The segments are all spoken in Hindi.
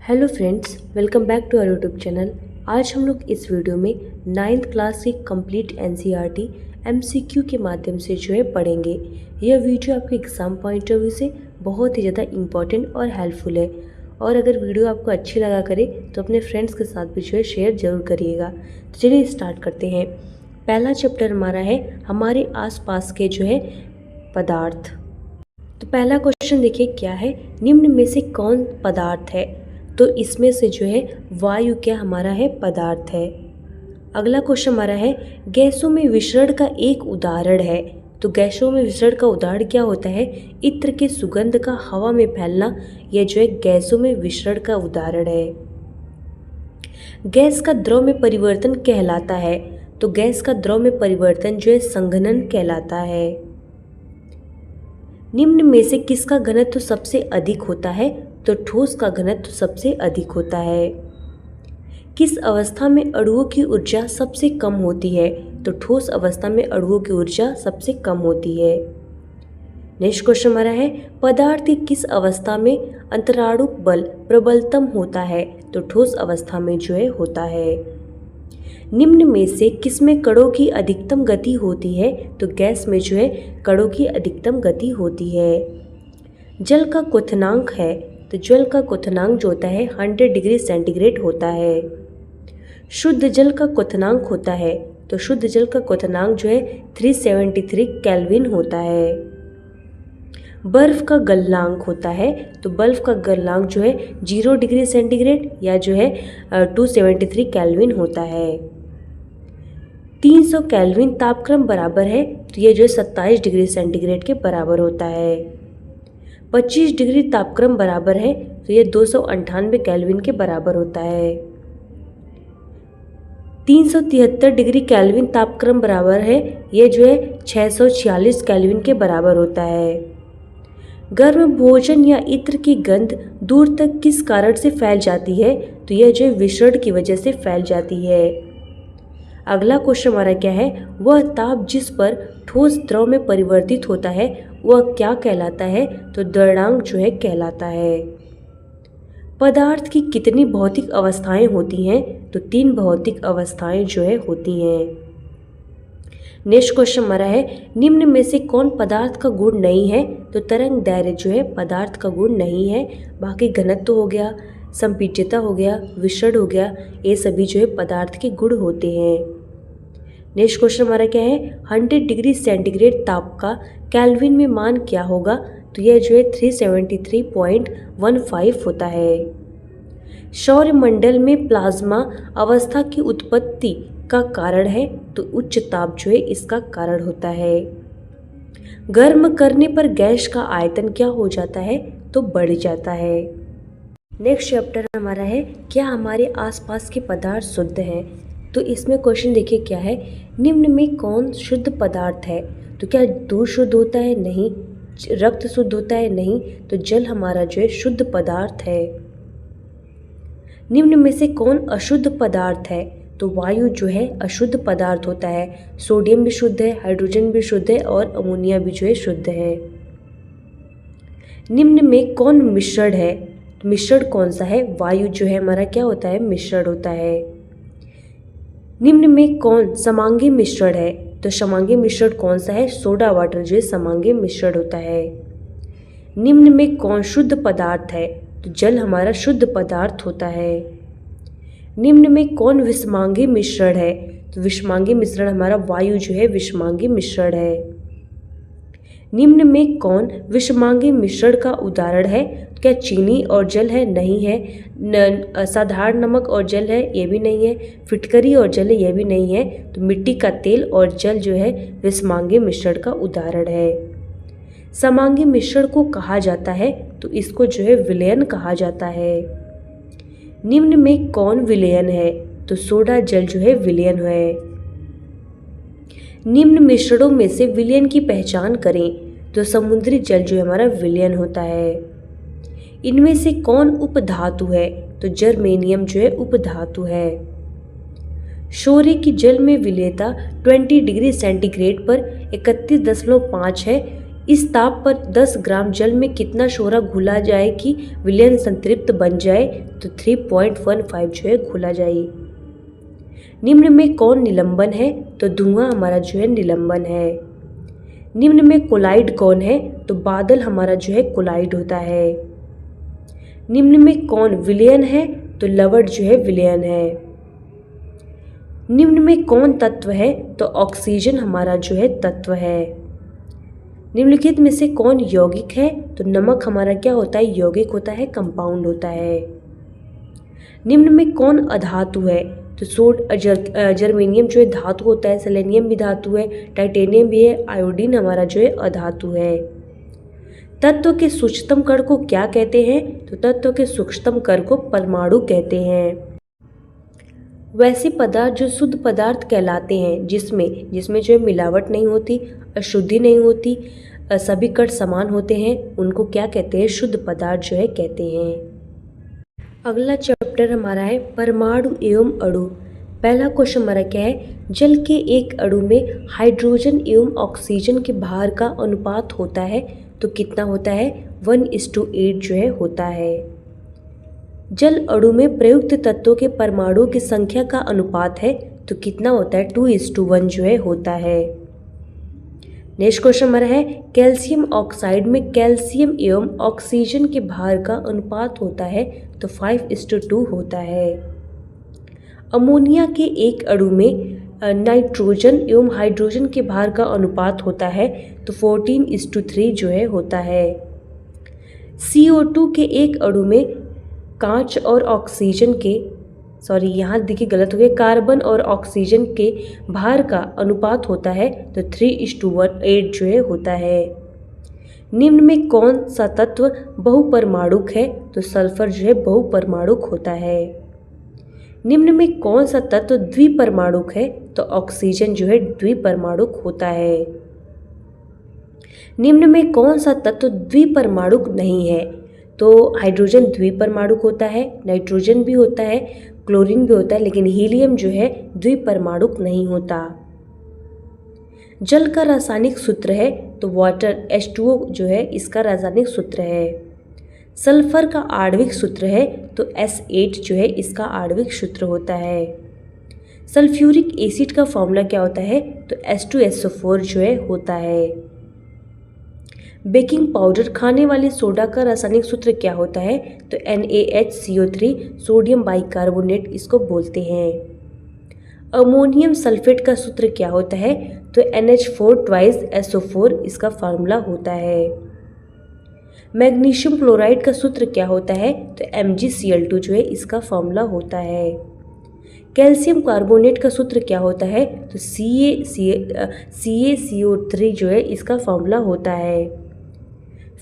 Hello friends, welcome back to our YouTube channel. आज हम लोग इस वीडियो में 9th क्लास की कंप्लीट एनसीईआरटी एमसीक्यू के माध्यम से पढ़ेंगे। यह वीडियो आपके एग्ज़ाम पॉइंट ऑफ व्यू से बहुत ही ज़्यादा इम्पॉर्टेंट और हेल्पफुल है। और अगर वीडियो आपको अच्छी लगा करे तो अपने फ्रेंड्स के साथ भी शेयर ज़रूर करिएगा। तो चलिए स्टार्ट करते हैं। पहला चैप्टर हमारा है हमारे आसपास के पदार्थ। तो पहला क्वेश्चन देखिए क्या है, निम्न में से कौन पदार्थ है? तो इसमें से वायु क्या हमारा है? पदार्थ है। अगला क्वेश्चन हमारा है गैसों में विसरण का एक उदाहरण है। तो गैसों में विसरण का उदाहरण क्या होता है? इत्र के सुगंध का हवा में फैलना, यह गैसों में विसरण का उदाहरण है। गैस का द्रव में परिवर्तन कहलाता है। तो गैस का द्रव में परिवर्तन संघनन कहलाता है। निम्न में से किसका घनत्व सबसे अधिक होता है? तो ठोस का घनत्व सबसे अधिक होता है। किस अवस्था में अणुओं की ऊर्जा सबसे कम होती है? तो ठोस अवस्था में अणुओं की ऊर्जा सबसे कम होती है। नेक्स्ट क्वेश्चन हमारा है पदार्थ की किस अवस्था में अंतराणुक बल प्रबलतम होता है? तो ठोस अवस्था में होता है। निम्न में से किसमें कणों की अधिकतम गति होती है? तो गैस में कणों की अधिकतम गति होती है। जल का क्वथनांक है। तो जल का क्वथनांक होता है 100 डिग्री सेंटीग्रेड होता है। शुद्ध जल का क्वथनांक होता है। तो शुद्ध जल का क्वथनांक 373 केल्विन होता है। बर्फ का गलनांक होता है। तो बर्फ का गलनांक 0 डिग्री सेंटीग्रेड या 273 केल्विन होता है। 300 केल्विन तापक्रम बराबर है। तो ये 27 डिग्री सेंटीग्रेड के बराबर होता है। 25 डिग्री तापक्रम बराबर है। तो ये 298 केल्विन के बराबर होता है। 373 डिग्री केल्विन तापक्रम बराबर है। ये 646 केल्विन के बराबर होता है। गर्म भोजन या इत्र की गंध दूर तक किस कारण से फैल जाती है? तो यह विसरण की वजह से फैल जाती है। अगला क्वेश्चन हमारा क्या है, वह ताप जिस पर ठोस द्रव में परिवर्तित होता है वह क्या कहलाता है? तो द्रवणांक कहलाता है। पदार्थ की कितनी भौतिक अवस्थाएं होती हैं? तो 3 भौतिक अवस्थाएं होती हैं। नेक्स्ट क्वेश्चन हमारा है निम्न में से कौन पदार्थ का गुण नहीं है? तो तरंग दैर्घ्य पदार्थ का गुण नहीं है। बाकी घनत्व हो गया, संपीड्यता हो गया, विसरण हो गया, ये सभी पदार्थ के गुण होते हैं। नेक्स्ट क्वेश्चन हमारा क्या है 100 डिग्री सेंटीग्रेड ताप का केल्विन में मान क्या होगा? तो यह 373.15 होता है। सौरमंडल में प्लाज्मा अवस्था की उत्पत्ति का कारण है। तो उच्च ताप इसका कारण होता है। गर्म करने पर गैस का आयतन क्या हो जाता है? तो बढ़ जाता है। नेक्स्ट चैप्टर हमारा है क्या हमारे आसपास के पदार्थ शुद्ध हैं? तो इसमें क्वेश्चन देखिए क्या है, निम्न में कौन शुद्ध पदार्थ है? तो क्या दूध शुद्ध होता है? नहीं। रक्त शुद्ध होता है? नहीं। तो जल हमारा शुद्ध पदार्थ है। निम्न में से कौन अशुद्ध पदार्थ है? तो वायु अशुद्ध पदार्थ होता है। सोडियम भी शुद्ध है, हाइड्रोजन भी शुद्ध है और अमोनिया भी शुद्ध है। निम्न में कौन मिश्रण है? मिश्रण कौन सा है? वायु हमारा क्या होता है? मिश्रण होता है। निम्न में कौन समांगी मिश्रण है? तो समांगी मिश्रण कौन सा है? सोडा वाटर समांगी मिश्रण होता है। निम्न में कौन शुद्ध पदार्थ है? तो जल हमारा शुद्ध पदार्थ होता है। निम्न में कौन विषमांगी मिश्रण है? तो विषमांगी मिश्रण हमारा वायु विषमांगी मिश्रण है। निम्न में कौन विषमांगी मिश्रण का उदाहरण है? क्या चीनी और जल है? नहीं है। साधारण नमक और जल है? ये भी नहीं है। फिटकरी और जल है? ये भी नहीं है। तो मिट्टी का तेल और जल विषमांगी मिश्रण का उदाहरण है। समांगी मिश्रण को कहा जाता है? तो इसको विलयन कहा जाता है। निम्न में कौन विलयन है? तो सोडा जल विलयन है। निम्न मिश्रणों में से विलयन की पहचान करें। तो समुद्री जल हमारा विलयन होता है। इनमें से कौन उपधातु है? तो जर्मेनियम उपधातु है। शोरे की जल में विलेयता 20 डिग्री सेंटीग्रेड पर 31.5 है। इस ताप पर 10 ग्राम जल में कितना शोरा घुला जाए कि विलयन संतृप्त बन जाए? तो 3.15 जो है घुला जाए। निम्न में कौन निलंबन है? तो धुआं हमारा जो है निलंबन है। निम्न में कोलाइड कौन है? तो बादल हमारा जो है कोलाइड होता है। निम्न में कौन विलयन है? तो लवण जो है विलयन है। निम्न में कौन तत्व है? तो ऑक्सीजन हमारा जो है तत्व है। निम्नलिखित में से कौन यौगिक है? तो नमक हमारा क्या होता है? यौगिक होता है, कंपाउंड होता है। निम्न में कौन अधातु है? तो जर्मेनियम जो है धातु होता है, सेलेनियम भी धातु है, टाइटेनियम भी है, आयोडीन हमारा जो है अधातु है। तत्व के सूक्ष्मतम कण को क्या कहते हैं? तो तत्व के सूक्ष्मतम कण को परमाणु कहते हैं। वैसे पदार्थ जो शुद्ध पदार्थ कहलाते हैं, जिसमें जो है मिलावट नहीं होती, अशुद्धि नहीं होती, सभी कण समान होते हैं, उनको क्या कहते हैं? शुद्ध पदार्थ जो है कहते हैं। अगला चैप्टर हमारा है परमाणु एवं अणु। पहला क्वेश्चन हमारा क्या है? जल के एक अणु में हाइड्रोजन एवं ऑक्सीजन के भार का अनुपात होता है तो कितना होता है? 1:8 जो है होता है। जल अणु में प्रयुक्त तत्वों के परमाणुओं की संख्या का अनुपात है तो कितना होता है? 2:1 जो है होता है। नेक्स्ट क्वेश्चन हमारा है कैल्शियम ऑक्साइड में कैल्शियम एवं ऑक्सीजन के भार का अनुपात होता है तो 5:2 होता है। अमोनिया के एक अणु में नाइट्रोजन एवं हाइड्रोजन के भार का अनुपात होता है तो 14:3 जो है होता है। CO2 के एक अणु में कांच और ऑक्सीजन के यहाँ देखिए गलत हो गया, कार्बन और ऑक्सीजन के भार का अनुपात होता है तो 3:8 जो है होता है। निम्न में कौन सा तत्व बहुपरमाणुक है? तो सल्फर जो है बहुपरमाणुक होता है। निम्न में कौन सा तत्व द्विपरमाणुक है? तो ऑक्सीजन जो है द्विपरमाणुक होता है। निम्न में कौन सा तत्व द्विपरमाणुक नहीं है? तो हाइड्रोजन द्विपरमाणुक होता है, नाइट्रोजन भी होता है, क्लोरीन भी होता है, लेकिन हीलियम जो है द्विपरमाणुक नहीं होता। जल का रासायनिक सूत्र है तो वाटर H2O जो है इसका रासायनिक सूत्र है। सल्फर का आणविक सूत्र है तो S8 जो है इसका आणविक सूत्र होता है। सल्फ्यूरिक एसिड का फॉर्मूला क्या होता है? तो H2SO4 जो है होता है। बेकिंग पाउडर खाने वाले सोडा का रासायनिक सूत्र क्या होता है? तो NaHCO3 सोडियम बाइकार्बोनेट इसको बोलते हैं। अमोनियम सल्फेट का सूत्र क्या होता है? तो NH4 2 SO4 इसका फार्मूला होता है। मैग्नीशियम क्लोराइड का सूत्र क्या होता है? तो MgCl2 जो है इसका फार्मूला होता है। कैल्शियम कार्बोनेट का सूत्र क्या होता है? तो CaCO3 जो है इसका फार्मूला होता है।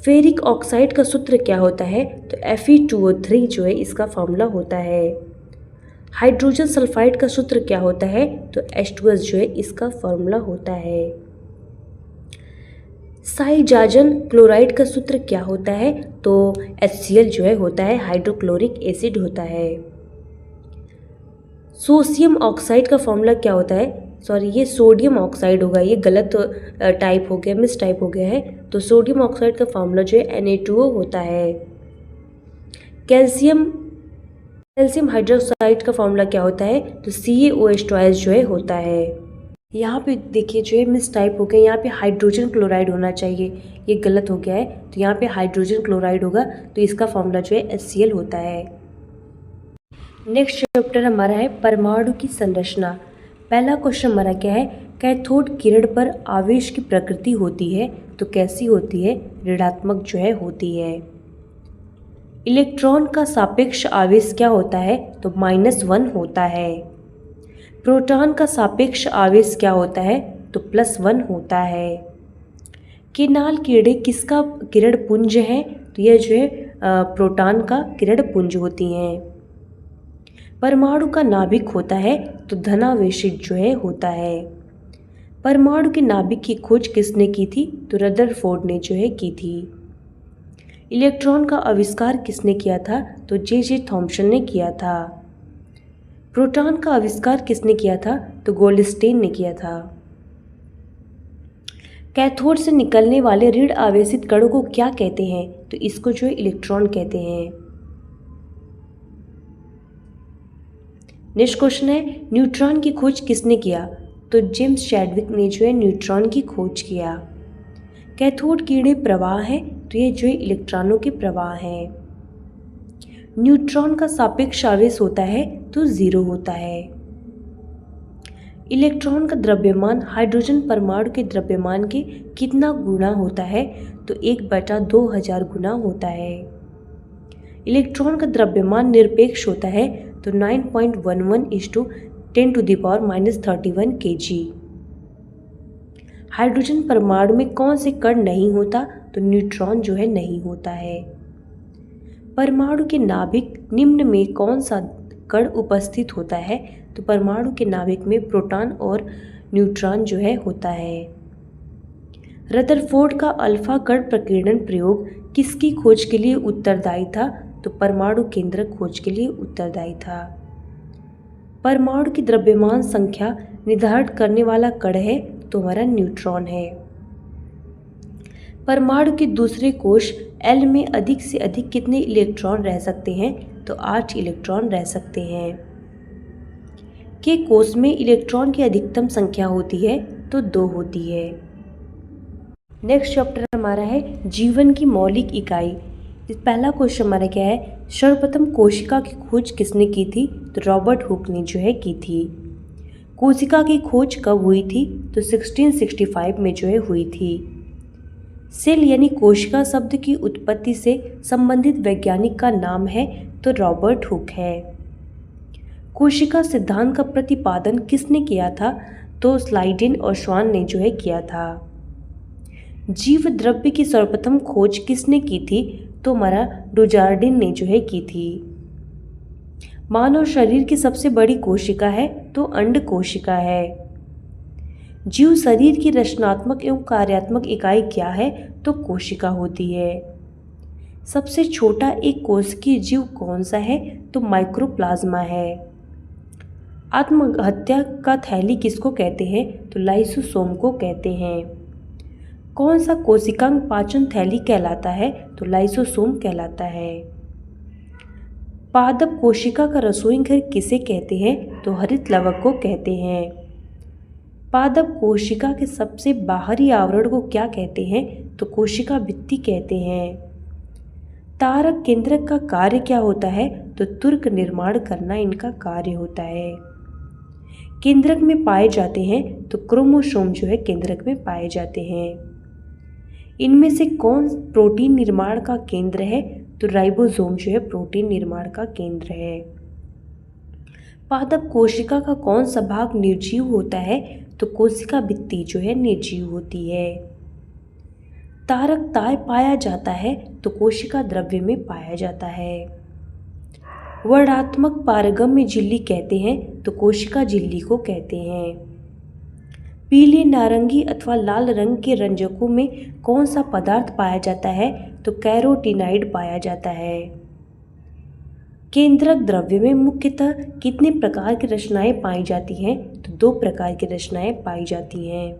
फेरिक ऑक्साइड का सूत्र क्या होता है? तो Fe2O3 जो है इसका फार्मूला होता है। हाइड्रोजन सल्फाइड का सूत्र क्या होता है? तो H2S जो है इसका फार्मूला होता है। साइजाजन क्लोराइड का सूत्र क्या होता है? तो HCl जो है होता है, हाइड्रोक्लोरिक एसिड होता है। सोडियम ऑक्साइड का फॉर्मूला क्या होता है? ये सोडियम ऑक्साइड होगा, ये गलत टाइप हो गया, मिस टाइप हो गया है। तो सोडियम ऑक्साइड का फॉर्मूला जो है Na2O होता है। कैल्शियम हाइड्रोक्साइड का फॉर्मूला क्या होता है? तो CaOH2 जो है होता है। यहाँ पे देखिए जो है मिस टाइप हो गया, यहाँ पे हाइड्रोजन क्लोराइड होना चाहिए, ये गलत हो गया है, तो यहाँ पे हाइड्रोजन क्लोराइड होगा, तो इसका फॉर्मूला जो है HCl होता है। नेक्स्ट चैप्टर हमारा है परमाणु की संरचना। पहला क्वेश्चन हमारा क्या है? कैथोड किरण पर आवेश की प्रकृति होती है तो कैसी होती है? ऋणात्मक जो है होती है। इलेक्ट्रॉन का सापेक्ष आवेश क्या होता है? तो -1 होता है। प्रोटॉन का सापेक्ष आवेश क्या होता है? तो +1 होता है। किनाल किरणें किसका किरण पुंज है? तो यह जो है प्रोटॉन का किरण पुंज होती हैं। परमाणु का नाभिक होता है तो धनावेशित जो है होता है। परमाणु के नाभिक की खोज किसने की थी? तो रदरफोर्ड ने जो है की थी। इलेक्ट्रॉन का आविष्कार किसने किया था? तो J.J. थॉम्सन ने किया था। प्रोटॉन का आविष्कार किसने किया था? तो गोल्डस्टीन ने किया था। कैथोड से निकलने वाले ऋण आवेशित कणों को क्या कहते हैं? तो इसको जो है इलेक्ट्रॉन कहते हैं। नेक्स्ट क्वेश्चन है, न्यूट्रॉन की खोज किसने किया? तो जेम्स चैडविक ने जो है न्यूट्रॉन की खोज किया। कैथोड किरणें प्रवाह है, तो ये जो है इलेक्ट्रॉनों के प्रवाह है। न्यूट्रॉन का सापेक्ष आवेश होता है तो 0 होता है। इलेक्ट्रॉन का द्रव्यमान हाइड्रोजन परमाणु के द्रव्यमान के कितना गुना होता है? तो 1/2000 गुना होता है। इलेक्ट्रॉन का द्रव्यमान निरपेक्ष होता है तो 9.11 × 10⁻³ kg। हाइड्रोजन परमाणु में कौन से कण नहीं होता? तो न्यूट्रॉन जो है नहीं होता है। परमाणु के नाभिक निम्न में कौन सा कण उपस्थित होता है? तो परमाणु के नाभिक में प्रोटॉन और न्यूट्रॉन जो है होता है। रदरफोर्ड का अल्फा कण प्रकीर्णन प्रयोग किसकी खोज के लिए उत्तरदायी था? तो परमाणु केंद्रक खोज के लिए उत्तरदायी था। परमाणु की द्रव्यमान संख्या निर्धारित करने वाला कण है तो हमारा न्यूट्रॉन है। परमाणु के दूसरे कोश L में अधिक से अधिक कितने इलेक्ट्रॉन रह सकते हैं? तो 8 इलेक्ट्रॉन रह सकते हैं। के कोश में इलेक्ट्रॉन की अधिकतम संख्या होती है तो 2 होती है। नेक्स्ट चैप्टर हमारा है जीवन की मौलिक इकाई। पहला क्वेश्चन हमारा क्या है, सर्वप्रथम कोशिका की खोज किसने की थी? तो रॉबर्ट हुक ने जो है की थी। कोशिका की खोज कब हुई थी? तो 1665 में जो है हुई थी। सेल यानी कोशिका शब्द की उत्पत्ति से संबंधित वैज्ञानिक का नाम है तो रॉबर्ट हुक है। कोशिका सिद्धांत का प्रतिपादन किसने किया था? तो स्लाइडेन और श्वान ने जो है किया था। जीव द्रव्य की सर्वप्रथम खोज किसने की थी? तो हमारा डुजार्डिन ने जो है की थी। मानव शरीर की सबसे बड़ी कोशिका है तो अंड कोशिका है। जीव शरीर की रचनात्मक एवं कार्यात्मक इकाई क्या है? तो कोशिका होती है। सबसे छोटा एक कोशिकीय जीव कौन सा है? तो माइक्रोप्लाज्मा है। आत्महत्या का थैली किसको कहते हैं? तो लाइसोसोम को कहते हैं। कौन सा कोशिकांग पाचन थैली कहलाता है? तो लाइसोसोम कहलाता है। पादप कोशिका का रसोई घर किसे कहते हैं? तो हरित लवक को कहते हैं। पादप कोशिका के सबसे बाहरी आवरण को क्या कहते हैं? तो कोशिका भित्ति कहते हैं। तारक केंद्रक का कार्य क्या होता है? तो तुर्क निर्माण करना इनका कार्य होता है। केंद्रक में पाए जाते हैं तो क्रोमोसोम जो है केंद्रक में पाए जाते हैं। इनमें से कौन प्रोटीन निर्माण का केंद्र है? तो राइबोसोम जो है प्रोटीन निर्माण का केंद्र है। पादप कोशिका का कौन सा भाग निर्जीव होता है? तो कोशिका भित्ति जो है निर्जीव होती है। तारक ताय पाया जाता है तो कोशिका द्रव्य में पाया जाता है। वर्णात्मक पारगम्य झिल्ली कहते हैं तो कोशिका झिल्ली को कहते हैं। पीले, नारंगी अथवा लाल रंग के रंजकों में कौन सा पदार्थ पाया जाता है? तो कैरोटीनाइड पाया जाता है। केंद्रक द्रव्य में मुख्यतः कितने प्रकार की रचनाएं पाई जाती हैं? तो 2 प्रकार की रचनाएं पाई जाती हैं।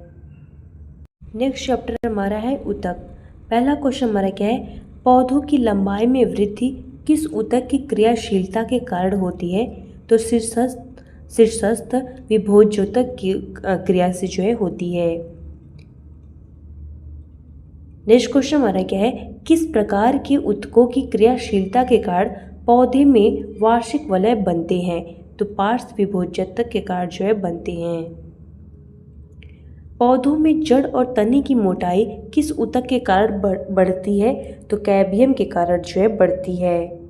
नेक्स्ट चैप्टर हमारा है ऊतक। पहला क्वेश्चन हमारा क्या है, पौधों की लंबाई में वृद्धि किस ऊतक की क्रियाशीलता के कारण होती है? तो शीर्षस्थ विभोज्योतक की क्रिया से जो है होती है। नेक्स्ट क्वेश्चन हमारा क्या है, किस प्रकार के ऊतकों की क्रियाशीलता के कारण पौधे में वार्षिक वलय बनते हैं? तो पार्श्व विभोज्योतक के कारण जो है बनते हैं। पौधों में जड़ और तने की मोटाई किस ऊतक के कारण बढ़ती है? तो कैबियम के कारण जो है बढ़ती है।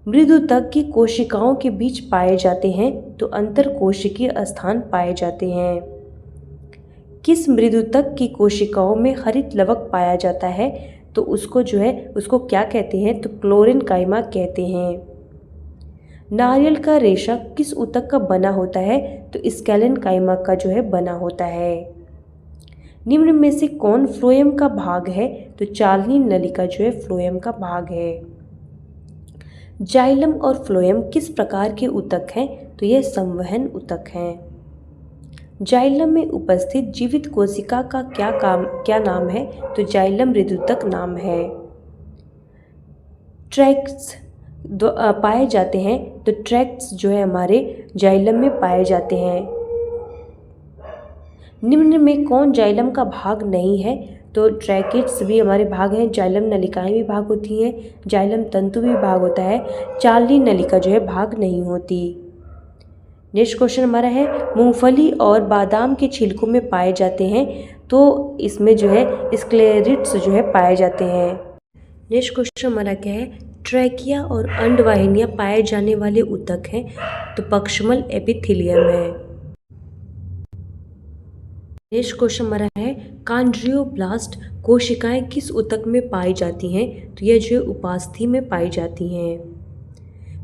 मृदुतक की कोशिकाओं के बीच पाए जाते हैं तो अंतरकोशिकीय स्थान पाए जाते हैं। किस मृदुतक की कोशिकाओं में हरित लवक पाया जाता है? तो उसको क्या कहते हैं? तो क्लोरेनकाइमा कहते हैं। नारियल का रेशा किस ऊतक का बना होता है? तो स्केलेनकाइमा का जो है बना होता है। निम्न में से कौन फ्लोएम का भाग है? तो चालनी नलिका जो है फ्लोएम का भाग है। जाइलम और फ्लोएम किस प्रकार के ऊतक हैं? तो यह संवहन ऊतक हैं। जाइलम में उपस्थित जीवित कोशिका का क्या नाम है? तो जाइलम मृदुतक नाम है। ट्रैक्ट्स पाए जाते हैं, तो ट्रैक्ट्स जो है हमारे जाइलम में पाए जाते हैं। निम्न में कौन जाइलम का भाग नहीं है? तो ट्रैकिट्स भी हमारे भाग हैं, जाइलम नलिकाएं भी भाग होती हैं, जाइलम तंतु भी भाग होता है, चालनी नलिका जो है भाग नहीं होती। नेक्स्ट क्वेश्चन हमारा है मूंगफली और बादाम के छिलकों में पाए जाते हैं, तो इसमें जो है स्क्लेरिड्स जो है पाए जाते हैं। नेक्स्ट क्वेश्चन हमारा क्या है? ट्रैकिया और अंडवाहिनियाँ पाए जाने वाले ऊतक हैं, तो पक्षमल एपिथेलियम है। नेक्स्ट क्वेश्चन हमारा है कॉन्ड्रियोब्लास्ट कोशिकाएं किस ऊतक में पाई जाती हैं? तो यह जो उपास्थि में पाई जाती हैं।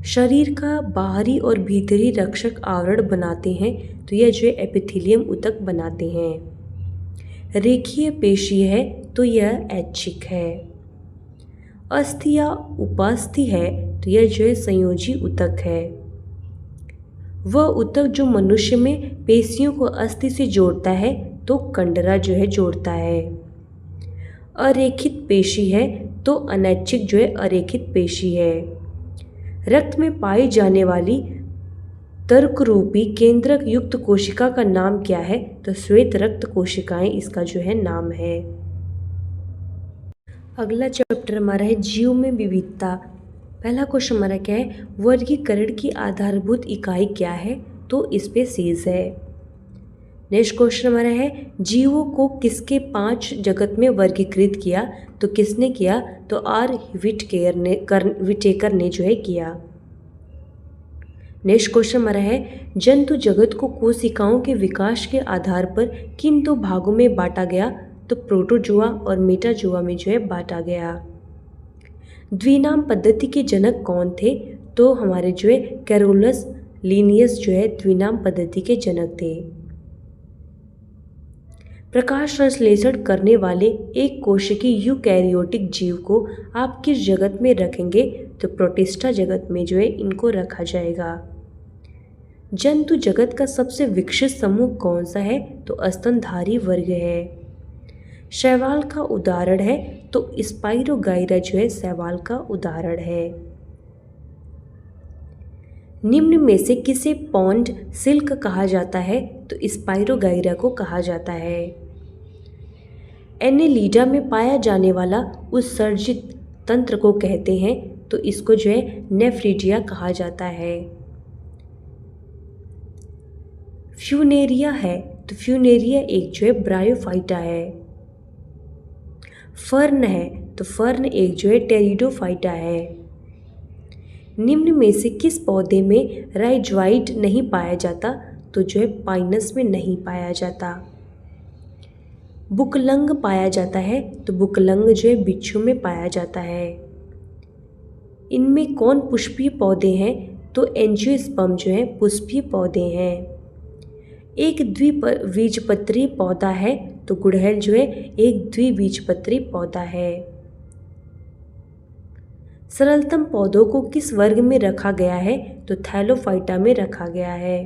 शरीर का बाहरी और भीतरी रक्षक आवरण बनाते हैं, तो यह जो एपिथेलियम ऊतक बनाते हैं। रेखीय पेशी है, तो यह ऐच्छिक है। अस्थि या उपास्थि है, तो यह जो है संयोजी ऊतक है। वह ऊतक जो मनुष्य में पेशियों को अस्थि से जोड़ता है, तो कंडरा जो है जोड़ता है। अरेखित पेशी है, तो अनैच्छिक जो है अरेखित पेशी है। रक्त में पाई जाने वाली तर्क रूपी केंद्रक युक्त कोशिका का नाम क्या है? तो श्वेत रक्त कोशिकाएं इसका जो है नाम है। अगला चैप्टर हमारा है जीव में विविधता। पहला क्वेश्चन हमारा क्या है? वर्गीकरण की आधारभूत इकाई क्या है? तो स्पीशीज है। नेक्स्ट क्वेश्चन हमारा है जीवों को किसके 5 जगत में वर्गीकृत किया? तो किसने किया? तो आर विटेकर ने जो है किया। नेक्स्ट क्वेश्चन हमारा है जंतु जगत को कोशिकाओं के विकास के आधार पर किन 2 भागों में बांटा गया? तो प्रोटोजोआ और मेटाजोआ में जो है बांटा गया। द्विनाम पद्धति के जनक कौन थे? तो हमारे जो है कैरोलस लिनियस जो है द्विनाम पद्धति के जनक थे। प्रकाश संश्लेषण करने वाले एक कोशिकीय यूकैरियोटिक जीव को आप किस जगत में रखेंगे? तो प्रोटिस्टा जगत में जो है इनको रखा जाएगा। जंतु जगत का सबसे विकसित समूह कौन सा है? तो स्तनधारी वर्ग है। शैवाल का उदाहरण है, तो स्पाइरोगाइरा जो है शैवाल का उदाहरण है। निम्न में से किसे पॉन्ड सिल्क कहा जाता है? तो स्पाइरोगाइरा को कहा जाता है। एनेलिडा में पाया जाने वाला उत्सर्जित तंत्र को कहते हैं, तो इसको जो है नेफ्रिडिया कहा जाता है। फ्यूनेरिया है, तो फ्यूनेरिया एक जो है ब्रायोफाइटा है। फर्न है, तो फर्न एक जो है टेरिडोफाइटा है। निम्न में से किस पौधे में राइजोइड नहीं पाया जाता? तो जो है पाइनस में नहीं पाया जाता। बुकलंग पाया जाता है, तो बुकलंग जो है बिच्छू में पाया जाता है। इनमें कौन पुष्पीय पौधे हैं? तो एंजियोस्पर्म जो है पुष्पीय पौधे हैं। एक द्विबीजपत्री पौधा है, तो गुड़हल जो है एक द्विबीजपत्री पौधा है। सरलतम पौधों को किस वर्ग में रखा गया है? तो थैलोफाइटा में रखा गया है।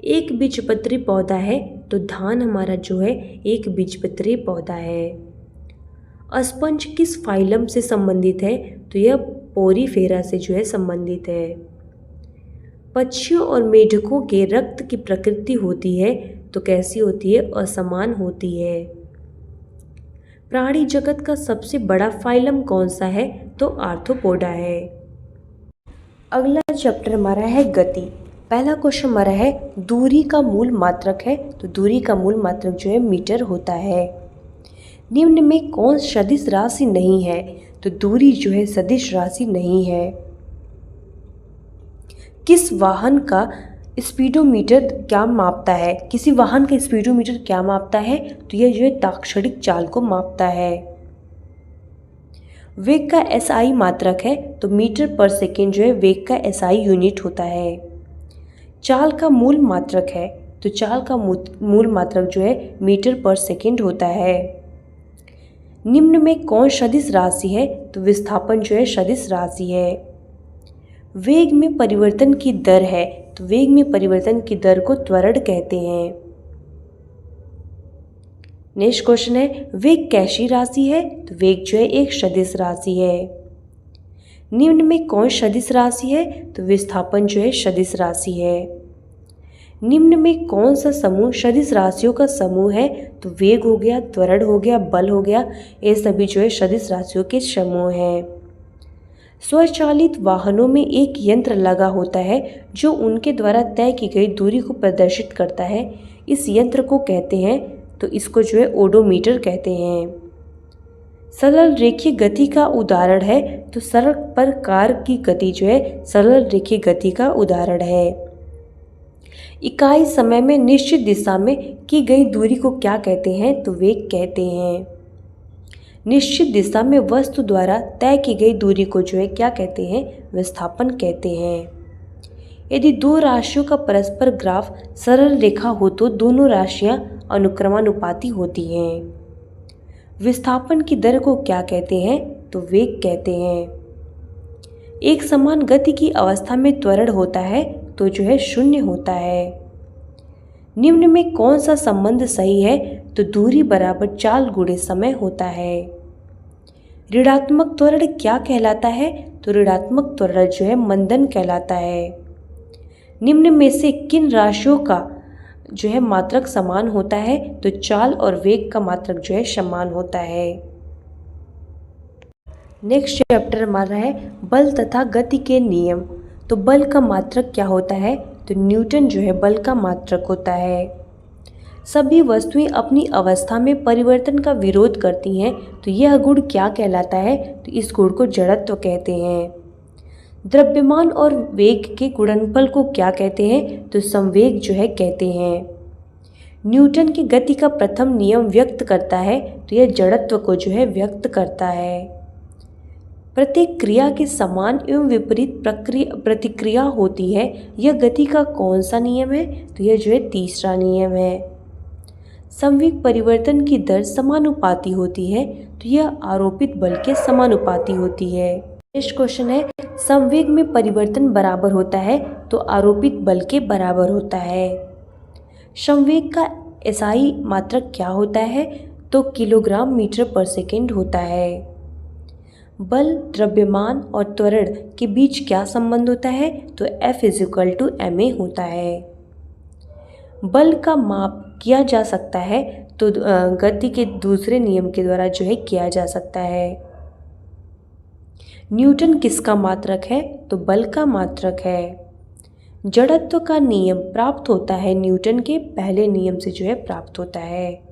एक बीजपत्री पौधा है, तो धान हमारा जो है एक बीजपत्री पौधा है। अस्पंज किस फाइलम से संबंधित है? तो यह पोरीफेरा से जो है संबंधित है। पक्षियों और मेढकों के रक्त की प्रकृति होती है, तो कैसी होती है? असमान होती है। प्राणी जगत का सबसे बड़ा फाइलम कौन सा है? तो आर्थ्रोपोडा है। अगला चैप्टर हमारा है गति। पहला क्वेश्चन हमारा है दूरी का मूल मात्रक है, तो दूरी का मूल मात्रक जो है मीटर होता है। निम्न में कौन सदिश राशि नहीं है? तो दूरी जो है सदिश राशि नहीं है। किस वाहन का स्पीडोमीटर क्या मापता है? किसी वाहन का स्पीडोमीटर क्या मापता है? तो यह जो है ताक्षणिक चाल को मापता है। वेग का एसआई मात्रक है, तो मीटर पर सेकेंड जो है वेग का एसआई यूनिट होता है। चाल का मूल मात्रक है, तो चाल का मूल मात्रक जो है मीटर पर सेकेंड होता है। निम्न में कौन सदिश राशि है? तो विस्थापन जो है सदिश राशि है। वेग में परिवर्तन की दर है, तो वेग में परिवर्तन की दर को त्वरण कहते हैं। नेक्स्ट क्वेश्चन है, वेग कैसी राशि है? तो वेग जो है एक सदिश राशि है। निम्न में कौन सदिश राशि है? तो विस्थापन जो है सदिश राशि है। निम्न में कौन सा समूह सदिश राशियों का समूह है? तो वेग हो गया, त्वरण हो गया, बल हो गया, ये सभी जो है सदिश राशियों के समूह हैं। स्वचालित वाहनों में एक यंत्र लगा होता है जो उनके द्वारा तय की गई दूरी को प्रदर्शित करता है। इस यंत्र को कहते हैं, तो इसको जो है ओडोमीटर कहते हैं। सरल रेखीय गति का उदाहरण है, तो सड़क पर कार की गति जो है सरल रेखीय गति का उदाहरण है। इकाई समय में निश्चित दिशा में की गई दूरी को क्या कहते हैं? तो वेग कहते हैं। निश्चित दिशा में वस्तु द्वारा तय की गई दूरी को जो है क्या कहते हैं? विस्थापन कहते हैं। यदि दो राशियों का परस्पर ग्राफ सरल रेखा हो तो दोनों राशियां अनुक्रमानुपाती होती हैं। विस्थापन की दर को क्या कहते हैं? तो वेग कहते हैं। एक समान गति की अवस्था में त्वरण होता है तो जो है शून्य होता है। निम्न में कौन सा संबंध सही है? तो दूरी बराबर चाल गुणे समय होता है। ऋणात्मक त्वरण क्या कहलाता है? तो ऋणात्मक त्वरण जो है मंदन कहलाता है। निम्न में से किन राशियों का जो है मात्रक समान होता है? तो चाल और वेग का मात्रक जो है समान होता है। नेक्स्ट चैप्टर हमारा है बल तथा गति के नियम। तो बल का मात्रक क्या होता है? तो न्यूटन जो है बल का मात्रक होता है। सभी वस्तुएं अपनी अवस्था में परिवर्तन का विरोध करती हैं, तो यह गुण क्या कहलाता है? तो इस गुण को जड़त्व कहते हैं। द्रव्यमान और वेग के गुणनफल को क्या कहते हैं? तो संवेग जो है कहते हैं। न्यूटन की गति का प्रथम नियम व्यक्त करता है, तो यह जड़त्व को जो है व्यक्त करता है। प्रत्येक क्रिया के समान एवं विपरीत प्रतिक्रिया होती है, यह गति का कौन सा नियम है? तो यह जो है तीसरा नियम है। संवेग परिवर्तन की दर समानुपाती होती है, तो यह आरोपित बल के समानुपाती होती है। नेक्स्ट क्वेश्चन है, संवेग में परिवर्तन बराबर होता है तो आरोपित बल के बराबर होता है। संवेग का एसआई मात्रक क्या होता है? तो किलोग्राम मीटर पर सेकेंड होता है। बल, द्रव्यमान और त्वरण के बीच क्या संबंध होता है? तो F=ma होता है। बल का माप किया जा सकता है तो गति के दूसरे नियम के द्वारा जो है किया जा सकता है। न्यूटन किसका मात्रक है? तो बल का मात्रक है। जड़त्व का नियम प्राप्त होता है न्यूटन के पहले नियम से जो है प्राप्त होता है।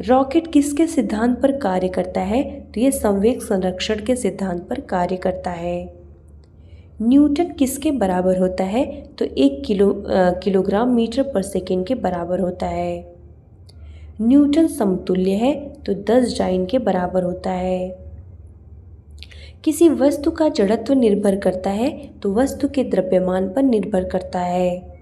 रॉकेट किसके सिद्धांत पर कार्य करता है? तो यह संवेग संरक्षण के सिद्धांत पर कार्य करता है। न्यूटन किसके बराबर होता है? तो 1 किलोग्राम मीटर पर सेकेंड के बराबर होता है। न्यूटन समतुल्य है तो 10 डाइन के बराबर होता है। किसी वस्तु का जड़त्व निर्भर करता है तो वस्तु के द्रव्यमान पर निर्भर करता है।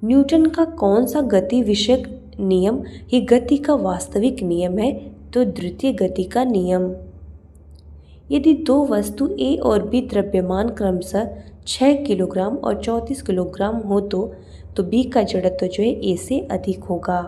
न्यूटन का कौन सा गति विषयक नियम ही गति का वास्तविक नियम है? तो द्वितीय गति का नियम। यदि दो वस्तु A और B द्रव्यमान क्रमशः 6 किलोग्राम और 34 किलोग्राम हो तो B का जड़त्व जो है A से अधिक होगा।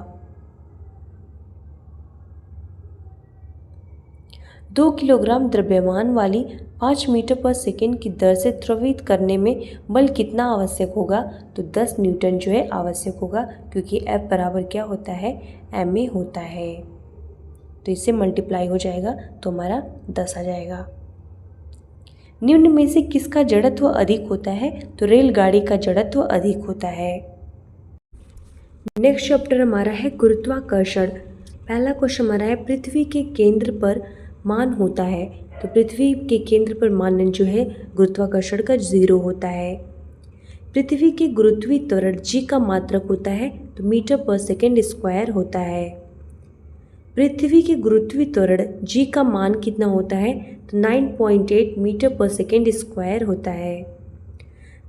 2 किलोग्राम द्रव्यमान वाली 5 मीटर पर सेकेंड की दर से त्रवित करने में बल कितना आवश्यक होगा? तो 10 न्यूटन जो है आवश्यक होगा, क्योंकि F बराबर क्या होता है? ma होता है। तो इससे मल्टीप्लाई हो जाएगा तो हमारा 10 आ जाएगा। निम्न में से किसका जड़त्व अधिक होता है? तो रेलगाड़ी का जड़त्व अधिक होता है। नेक्स्ट चैप्टर हमारा है गुरुत्वाकर्षण। पहला क्वेश्चन हमारा है पृथ्वी के केंद्र पर मान होता है, तो पृथ्वी के केंद्र पर मान जो है गुरुत्वाकर्षण का 0 होता है। पृथ्वी के गुरुत्वीय त्वरण g का मात्रक होता है तो मीटर पर सेकेंड स्क्वायर होता है। पृथ्वी के गुरुत्वीय त्वरण g का मान कितना होता है? तो 9.8 मीटर पर सेकेंड स्क्वायर होता है।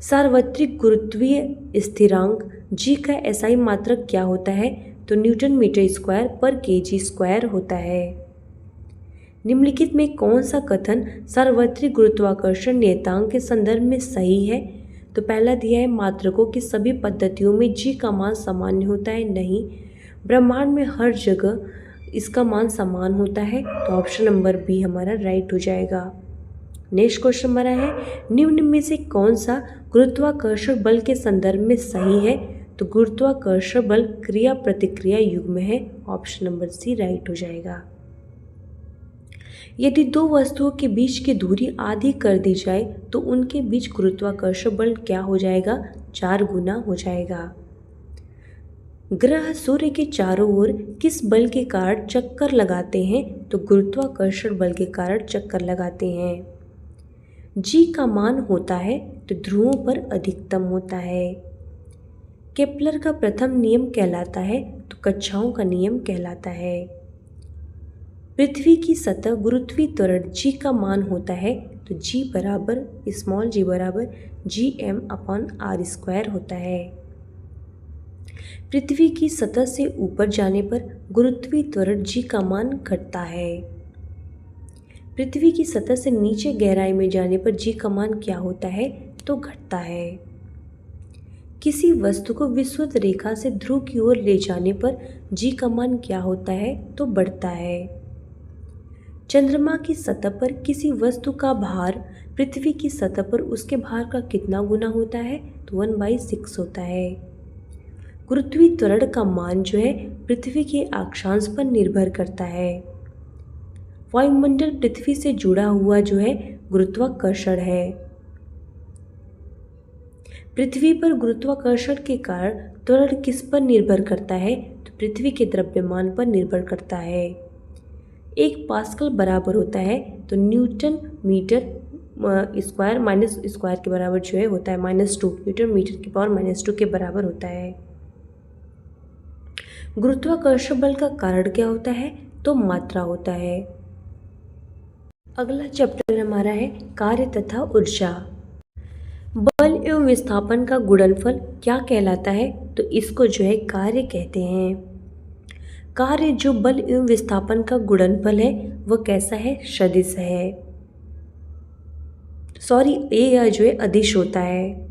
सार्वत्रिक गुरुत्वीय स्थिरांक g का एसआई मात्रक क्या होता है? तो न्यूटन मीटर स्क्वायर पर केजी स्क्वायर होता है। निम्नलिखित में कौन सा कथन सार्वत्रिक गुरुत्वाकर्षण नियतांक के संदर्भ में सही है? तो पहला दिया है मात्रकों की सभी पद्धतियों में जी का मान सामान्य होता है, नहीं। ब्रह्मांड में हर जगह इसका मान समान होता है, तो ऑप्शन नंबर बी हमारा राइट हो जाएगा। नेक्स्ट क्वेश्चन हमारा है निम्न में से कौन सा गुरुत्वाकर्षण बल के संदर्भ में सही है, तो गुरुत्वाकर्षण बल क्रिया प्रतिक्रिया युग्म है, ऑप्शन नंबर सी राइट हो जाएगा। यदि दो वस्तुओं के बीच की दूरी आधी कर दी जाए तो उनके बीच गुरुत्वाकर्षण बल क्या हो जाएगा, 4 गुना हो जाएगा। ग्रह सूर्य के चारों ओर किस बल के कारण चक्कर लगाते हैं, तो गुरुत्वाकर्षण बल के कारण चक्कर लगाते हैं। जी का मान होता है तो ध्रुवों पर अधिकतम होता है। केपलर का प्रथम नियम कहलाता है तो कक्षाओं का नियम कहलाता है। पृथ्वी की सतह गुरुत्वीय त्वरण जी का मान होता है तो जी बराबर स्मॉल जी बराबर Gm/r² होता है। पृथ्वी की सतह से ऊपर जाने पर गुरुत्वीय त्वरण जी का मान घटता है। पृथ्वी की सतह से नीचे गहराई में जाने पर जी का मान क्या होता है, तो घटता है। किसी वस्तु को विषुवत रेखा से ध्रुव की ओर ले जाने पर जी का मान क्या होता है, तो बढ़ता है। चंद्रमा की सतह पर किसी वस्तु का भार पृथ्वी की सतह पर उसके भार का कितना गुना होता है, तो 1/6 होता है। गुरुत्वीय त्वरण का मान जो है पृथ्वी के अक्षांश पर निर्भर करता है। वायुमंडल पृथ्वी से जुड़ा हुआ जो है गुरुत्वाकर्षण है। पृथ्वी पर गुरुत्वाकर्षण के कारण त्वरण किस पर निर्भर करता है, तो पृथ्वी के द्रव्यमान पर निर्भर करता है। 1 पास्कल बराबर होता है तो newton metre square minus square के बराबर जो है होता है -2 न्यूटन मीटर की पावर -2 के बराबर होता है। गुरुत्वाकर्षण बल का कारण क्या होता है, तो मात्रा होता है। अगला चैप्टर हमारा है कार्य तथा ऊर्जा। बल एवं विस्थापन का गुणनफल क्या कहलाता है, तो इसको जो है कार्य कहते हैं। कार्य जो बल एवं विस्थापन का गुणनफल है वह कैसा है, सदिश है। यह जो है अदिश होता है।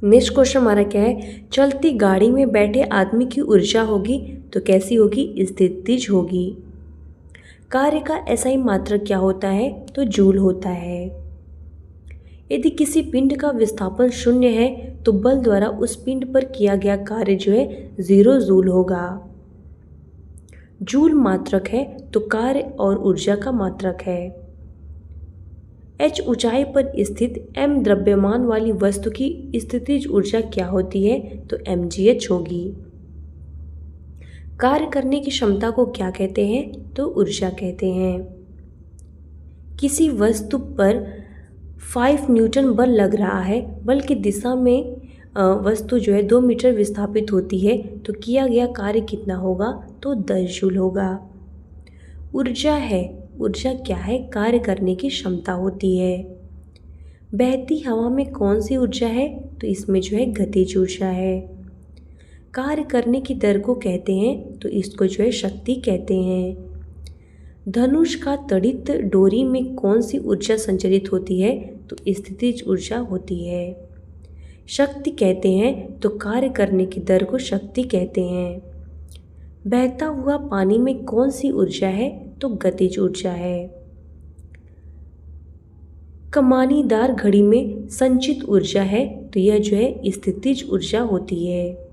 नेक्स्ट क्वेश्चन हमारा क्या है, चलती गाड़ी में बैठे आदमी की ऊर्जा होगी तो कैसी होगी, स्थितिज होगी। कार्य का SI मात्रक क्या होता है, तो जूल होता है। यदि किसी पिंड का विस्थापन 0 है तो बल द्वारा उस पिंड पर किया गया कार्य जो है 0 जूल होगा। जूल मात्रक है तो कार्य और ऊर्जा का मात्रक है। h ऊंचाई पर स्थित m द्रव्यमान वाली वस्तु की स्थितिज ऊर्जा क्या होती है, तो mgh होगी। कार्य करने की क्षमता को क्या कहते हैं, तो ऊर्जा कहते हैं। किसी वस्तु पर 5 न्यूटन बल लग रहा है, बल की दिशा में वस्तु जो है 2 मीटर विस्थापित होती है तो किया गया कार्य कितना होगा, तो 10 जूल होगा। ऊर्जा है, ऊर्जा क्या है, कार्य करने की क्षमता होती है। बहती हवा में कौन सी ऊर्जा है, तो इसमें जो है गतिज ऊर्जा है। कार्य करने की दर को कहते हैं तो इसको जो है शक्ति कहते हैं। धनुष का तड़ित डोरी में कौन सी ऊर्जा संचरित होती है, तो स्थितिज ऊर्जा होती है। शक्ति कहते हैं तो कार्य करने की दर को शक्ति कहते हैं। बहता हुआ पानी में कौन सी ऊर्जा है, तो गतिज ऊर्जा है। कमानीदार घड़ी में संचित ऊर्जा है तो यह जो है स्थितिज ऊर्जा होती है।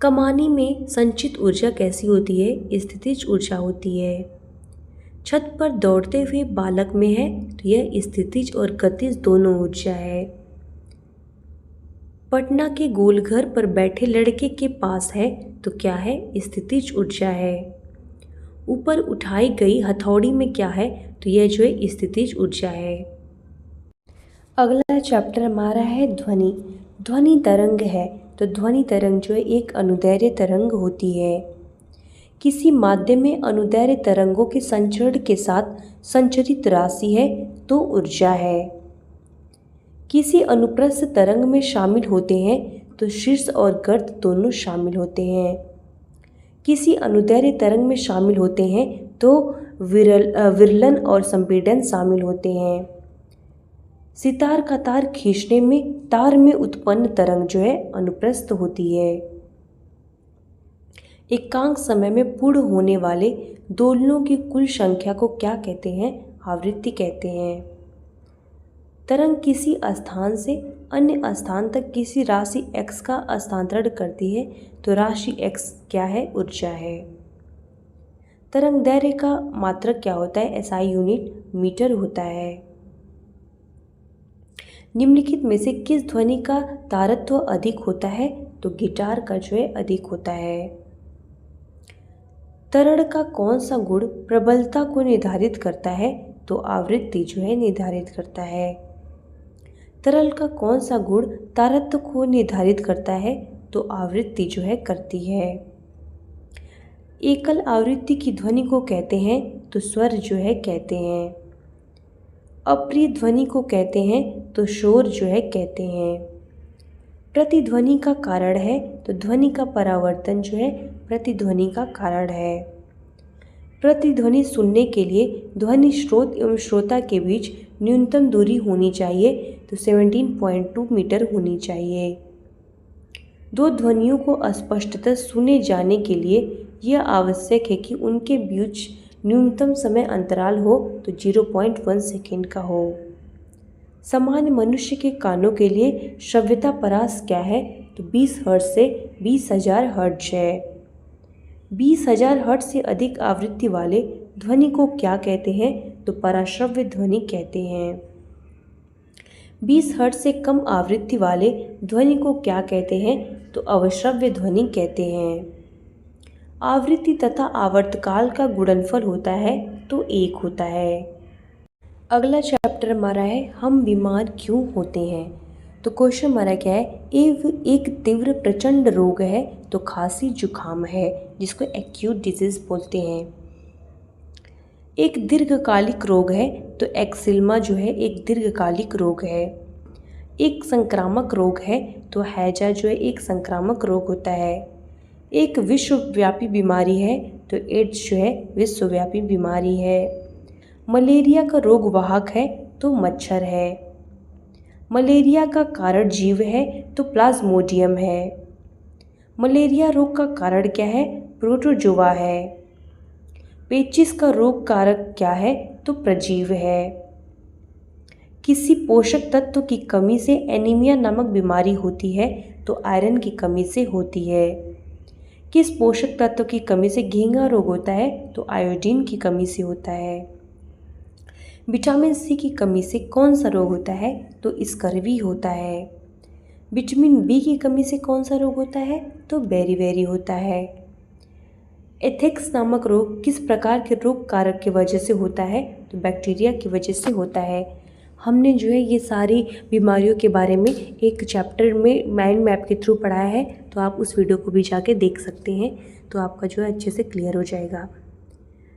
कमानी में संचित ऊर्जा कैसी होती है, स्थितिज ऊर्जा होती है। छत पर दौड़ते हुए बालक में है तो यह स्थितिज और गतिज दोनों ऊर्जा है। पटना के गोलघर पर बैठे लड़के के पास है तो क्या है, स्थितिज ऊर्जा है। ऊपर उठाई गई हथौड़ी में क्या है, तो यह जो है स्थितिज ऊर्जा है। अगला चैप्टर हमारा है ध्वनि। ध्वनि तरंग है तो ध्वनि तरंग जो है एक अनुदैर्घ्य तरंग होती है। किसी माध्यम में अनुदैर्घ्य तरंगों के संचरण के साथ संचरित राशि है तो ऊर्जा है। किसी अनुप्रस्थ तरंग में शामिल होते हैं तो शीर्ष और गर्त दोनों शामिल होते हैं। किसी अनुदैर्घ्य तरंग में शामिल होते हैं तो विरलन और संपीड़न शामिल होते हैं। सितार का तार खींचने में तार में उत्पन्न तरंग जो है अनुप्रस्थ होती है। एकांक समय में पूर्ण होने वाले दोलनों की कुल संख्या को क्या कहते हैं? आवृत्ति कहते हैं। तरंग किसी स्थान से अन्य स्थान तक किसी राशि x का स्थानांतरण करती है तो राशि x क्या है? ऊर्जा है। तरंग दैर्घ्य का मात्रक क्या होता है? SI यूनिट मीटर होता है। निम्नलिखित में से किस ध्वनि का तारत्व अधिक होता है? तो गिटार का जो है अधिक होता है। तरल का कौन सा गुण प्रबलता को निर्धारित करता है? तो आवृत्ति जो है निर्धारित करता है। तरल का कौन सा गुण तारत्व को निर्धारित करता है? तो आवृत्ति जो है करती है। एकल आवृत्ति की ध्वनि को कहते हैं तो स्वर जो है कहते हैं। अप्रिय ध्वनि को कहते हैं तो शोर जो है कहते हैं। प्रतिध्वनि का कारण है तो ध्वनि का परावर्तन जो है प्रतिध्वनि का कारण है। प्रतिध्वनि सुनने के लिए ध्वनि स्रोत एवं श्रोता के बीच न्यूनतम दूरी होनी चाहिए तो 17.2 मीटर होनी चाहिए। दो ध्वनियों को स्पष्टतः सुने जाने के लिए यह आवश्यक है कि उनके बीच न्यूनतम समय अंतराल हो तो 0.1 सेकेंड का हो। सामान्य मनुष्य के कानों के लिए श्रव्यता परास क्या है? तो 20 हर्ट्ज से 20,000 हर्ट्ज है। 20,000 हर्ट्ज से अधिक आवृत्ति वाले ध्वनि को क्या कहते हैं? तो पराश्रव्य ध्वनि कहते हैं। 20 हर्ट्ज से कम आवृत्ति वाले ध्वनि को क्या कहते हैं? तो अवश्रव्य ध्वनि कहते हैं। आवृत्ति तथा आवर्तकाल का गुणनफल होता है तो 1 होता है। अगला चैप्टर हमारा है हम बीमार क्यों होते हैं। तो क्वेश्चन हमारा क्या है? एक तीव्र प्रचंड रोग है तो खांसी जुकाम है जिसको एक्यूट डिजीज बोलते हैं। एक दीर्घकालिक रोग है तो एक्सिल्मा जो है एक दीर्घकालिक रोग है। एक संक्रामक रोग है तो हैजा जो है एक संक्रामक रोग होता है। एक विश्वव्यापी बीमारी है तो एड्स जो है विश्वव्यापी बीमारी है। मलेरिया का रोग वाहक है तो मच्छर है। मलेरिया का कारण जीव है तो प्लाज्मोडियम है। मलेरिया रोग का कारण क्या है? प्रोटोजोआ है। पेचिस का रोग कारक क्या है? तो प्रजीव है। किसी पोषक तत्व की कमी से एनीमिया नामक बीमारी होती है तो आयरन की कमी से होती है। किस पोषक तत्व की कमी से घेंघा रोग होता है? तो आयोडीन की कमी से होता है। विटामिन सी की कमी से कौन सा रोग होता है? तो स्कर्वी होता है। विटामिन बी की कमी से कौन सा रोग होता है? तो बेरीबेरी होता है। एथेक्स नामक रोग किस प्रकार के रोग कारक की वजह से होता है? तो बैक्टीरिया की वजह से होता है। हमने जो है ये सारी बीमारियों के बारे में एक चैप्टर में माइंड मैप के थ्रू पढ़ाया है तो आप उस वीडियो को भी जाके देख सकते हैं तो आपका जो है अच्छे से क्लियर हो जाएगा।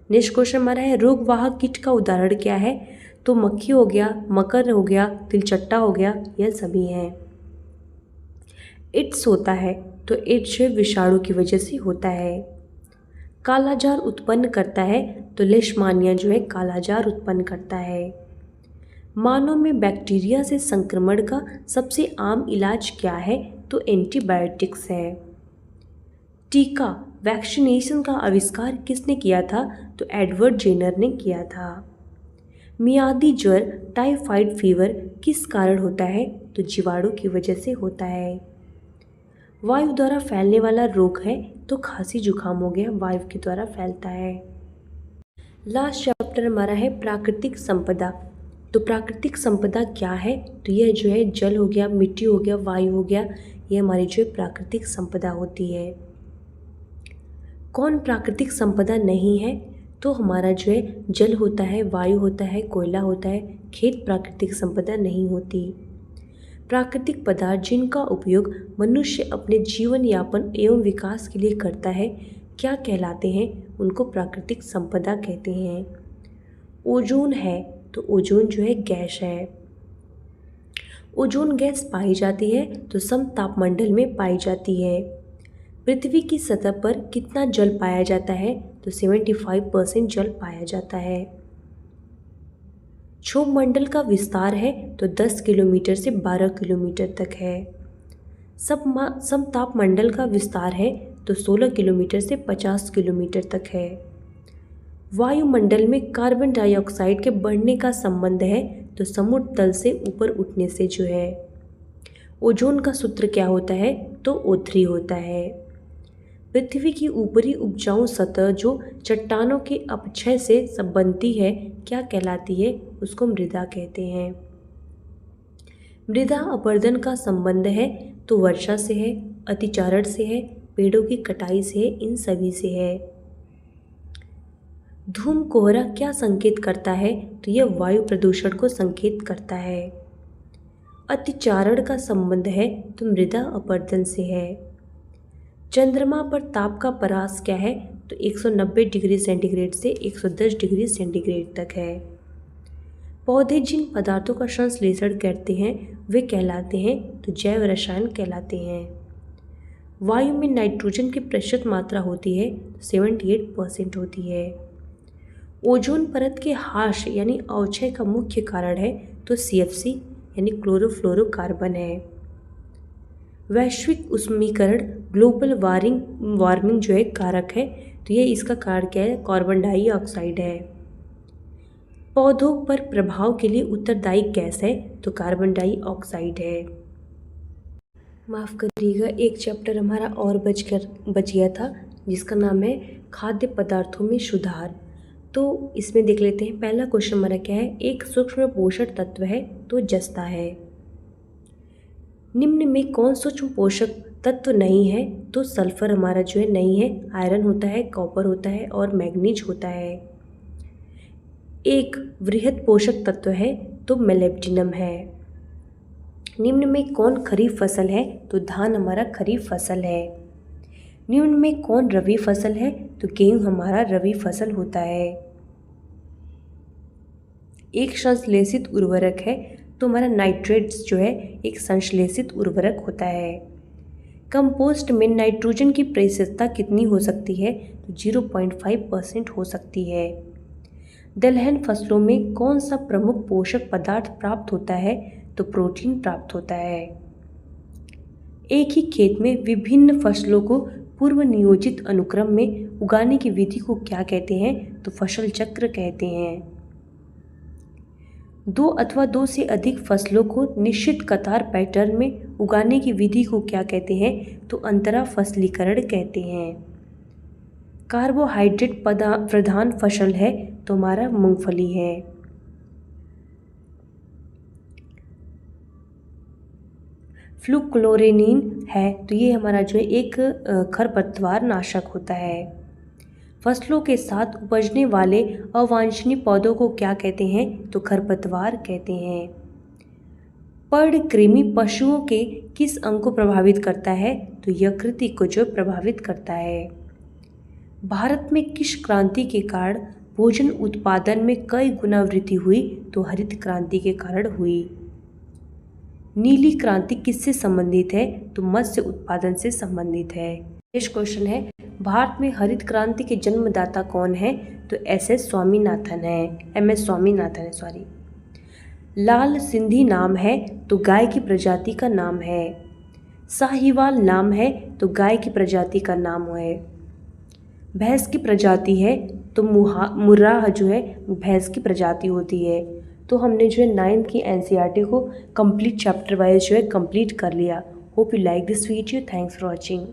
नेक्स्ट क्वेश्चन हमारा है रोगवाहक कीट का उदाहरण क्या है? तो मक्खी हो गया, मकर हो गया, तिलचट्टा हो गया, यह सभी हैं। एड्स होता है तो एड्स विषाणु की वजह से होता है। कालाजार उत्पन्न करता है तो लेशमानिया जो है कालाजार उत्पन्न करता है। मानव में बैक्टीरिया से संक्रमण का सबसे आम इलाज क्या है? तो एंटीबायोटिक्स है। टीका वैक्सीनेशन का आविष्कार किसने किया था? तो एडवर्ड जेनर ने किया था। मियादी ज्वर टाइफाइड फीवर किस कारण होता है? तो जीवाणु की वजह से होता है। वायु द्वारा फैलने वाला रोग है तो खांसी जुकाम हो गया, वायु के द्वारा फैलता है। लास्ट चैप्टर हमारा है प्राकृतिक संपदा। तो प्राकृतिक संपदा क्या है? तो यह जो है जल हो गया, मिट्टी हो गया, वायु हो गया, यह हमारी जो है प्राकृतिक संपदा होती है। कौन प्राकृतिक संपदा नहीं है? तो हमारा जो है जल होता है, वायु होता है, कोयला होता है, खेत प्राकृतिक संपदा नहीं होती। प्राकृतिक पदार्थ जिनका उपयोग मनुष्य अपने जीवन यापन एवं विकास के लिए करता है क्या कहलाते हैं? उनको प्राकृतिक संपदा कहते हैं। ओजोन है तो ओजोन जो है गैस है। ओजोन गैस पाई जाती है तो समतापमंडल में पाई जाती है। पृथ्वी की सतह पर कितना जल पाया जाता है? तो 75% जल पाया जाता है। क्षोभ मंडल का विस्तार है तो 10 किलोमीटर से 12 किलोमीटर तक है। समताप मंडल का विस्तार है तो 16 किलोमीटर से 50 किलोमीटर तक है। वायुमंडल में कार्बन डाइऑक्साइड के बढ़ने का संबंध है तो समुद्र तल से ऊपर उठने से जो है। ओजोन का सूत्र क्या होता है तो O3 होता है। पृथ्वी की ऊपरी उपजाऊ सतह जो चट्टानों के अपक्षय से बनती है क्या कहलाती है, उसको मृदा कहते हैं। मृदा अपरदन का संबंध है तो वर्षा से है, अतिचारण से है, पेड़ों की कटाई से है, इन सभी से है। धूम कोहरा क्या संकेत करता है तो यह वायु प्रदूषण को संकेत करता है। अतिचारण का संबंध है तो मृदा अपरदन से है। चंद्रमा पर ताप का परास क्या है तो 190 डिग्री सेंटीग्रेड से 110 डिग्री सेंटीग्रेड तक है। पौधे जिन पदार्थों का संश्लेषण करते हैं वे कहलाते हैं तो जैव रसायन कहलाते हैं। वायु में नाइट्रोजन की प्रतिशत मात्रा होती है 78% होती है। ओजोन परत के ह्रास यानी अवक्षय का मुख्य कारण है तो CFC यानी क्लोरोफ्लोरोकार्बन है। वैश्विक उष्मीकरण ग्लोबल वार्मिंग जो है कारक है तो ये इसका कारण क्या है, कार्बन डाइऑक्साइड है। पौधों पर प्रभाव के लिए उत्तरदायी गैस है तो कार्बन डाइऑक्साइड है। माफ़ करिएगा, एक चैप्टर हमारा और बच गया था जिसका नाम है खाद्य पदार्थों में सुधार। तो इसमें देख लेते हैं। पहला क्वेश्चन हमारा क्या है, एक सूक्ष्म पोषक तत्व है तो जस्ता है। निम्न में कौन सूक्ष्म पोषक तत्व नहीं है तो सल्फर हमारा जो है नहीं है, आयरन होता है, कॉपर होता है और मैग्नीज होता है। एक वृहद पोषक तत्व है तो मोलिब्डेनम है। निम्न में कौन खरीफ फसल है तो धान हमारा खरीफ फसल है। निम्न में कौन रबी फसल है तो गेहूं हमारा रबी फसल होता है। एक संश्लेषित उर्वरक है तो हमारा नाइट्रेट्स जो है एक संश्लेषित उर्वरक होता है। कंपोस्ट में नाइट्रोजन की प्रतिशतता कितनी हो सकती है तो 0.5% हो सकती है। दलहन फसलों में कौन सा प्रमुख पोषक पदार्थ प्राप्त होता है तो प्रोटीन प्राप्त होता है। एक ही खेत में विभिन्न फसलों को पूर्व नियोजित अनुक्रम में उगाने की विधि को क्या कहते हैं तो फसल चक्र कहते हैं। दो अथवा दो से अधिक फसलों को निश्चित कतार पैटर्न में उगाने की विधि को क्या कहते हैं तो अंतरा फसलीकरण कहते हैं। कार्बोहाइड्रेट प्रधान फसल है तो हमारा मूंगफली है। फ्लुक्लोरेनिन है तो ये हमारा जो है एक खरपतवार नाशक होता है। फसलों के साथ उपजने वाले अवांछनीय पौधों को क्या कहते हैं तो खरपतवार कहते हैं। पर्णकृमि पशुओं के किस अंग को प्रभावित करता है तो यकृत को जो प्रभावित करता है। भारत में किस क्रांति के कारण भोजन उत्पादन में कई गुना वृद्धि हुई तो हरित क्रांति के कारण हुई। नीली क्रांति किससे संबंधित है तो मत्स्य उत्पादन से संबंधित है। नेक्स्ट क्वेश्चन है, भारत में हरित क्रांति के जन्मदाता कौन है तो MS स्वामीनाथन है सॉरी। लाल सिंधी नाम है तो गाय की प्रजाति का नाम है। साहिवाल नाम है तो गाय की प्रजाति का नाम है। भैंस की प्रजाति है तो मुर्राह जो है भैंस की प्रजाति होती है। तो हमने जो है 9th की NCERT को कंप्लीट चैप्टर वाइज जो है कंप्लीट कर लिया। Hope you like this video. Thanks for watching.